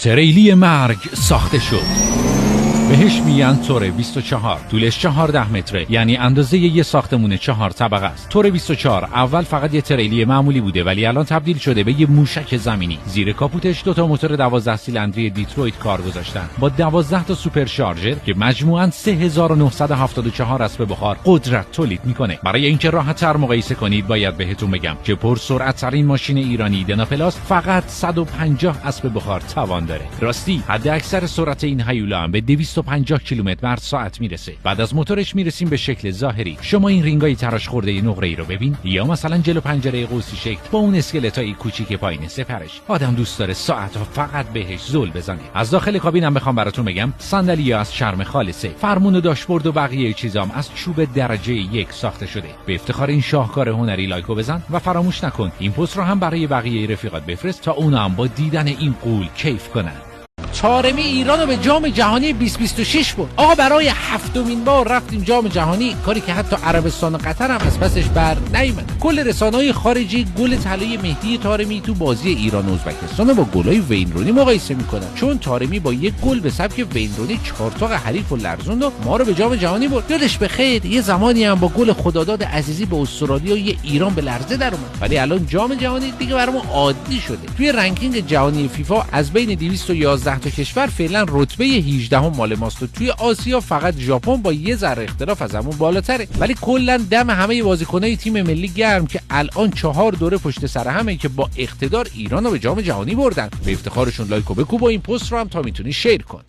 تریلی مرگ ساخته شد. بهش میگن تور 24. طولش 14 متره، یعنی اندازه یه ساختمون 4 طبقه است. تور 24 اول فقط یه تریلی معمولی بوده، ولی الان تبدیل شده به یه موشک زمینی. زیر کاپوتش 2 تا موتور 12 سیلندری دیترویت کار گذاشتن با 12 تا سوپر شارژر که مجموعاً 3974 اسب بخار قدرت تولید میکنه. برای اینکه راحت‌تر مقایسه کنید باید بهتون بگم که پرسرعت‌ترین ماشین ایرانی دنا پلاس فقط 150 اسب بخار توان داره. راستی حد اکثر سرعت این هیولا هم به 250 کیلومتر بر ساعت میرسه. بعد از موتورش میرسیم به شکل ظاهری. شما این رینگای تراش خورده نقره‌ای رو ببین، یا مثلا جلو پنجره قوسی شکل با اون اسکلتای کوچیک پایین سپرش. آدم دوست داره ساعت‌ها فقط بهش زل بزنه. از داخل کابینم بخوام براتون بگم صندلی‌ها از چرم خالصه. فرمون و داشبورد و بقیه چیزام از چوب درجه 1 ساخته شده. به افتخار این شاهکار هنری لایکو بزن و فراموش نکن این پست رو هم برای بقیه رفیقات بفرست تا اونا هم با دیدن این قول کیف کنن. طارمی ایران رو به جام جهانی 2026 برد. آقا برای 7مین بار رفتیم جام جهانی، کاری که حتی عربستان و قطر هم از پسش بر نیامد. کل رسانه‌های خارجی گل طلای مهدی طارمی تو بازی ایران و ازبکستان با گلای وین رونی مقایسه میکنن، چون طارمی با یک گل به سبک وین رونی 4 تا حریف و لرزوند و ما رو به جام جهانی برد. یادش بخیر یه زمانی هم با گل خداداد عزیزی به استرالیا یه ایران به لرزه در اومد، ولی الان جام جهانی دیگه برامون عادی شده. توی رنکینگ جهانی فیفا از بین 211 تا کشور فعلا رتبه 18 مال ماست و توی آسیا فقط ژاپن با یه ذره اختلاف از همون بالاتره. ولی کلا دم همه بازیکنای تیم ملی گرم که الان 4 دوره پشت سر همه که با اقتدار ایران رو به جام جهانی بردن. به افتخارشون لایک و بکوب و این پست رو هم تا میتونی شیر کن.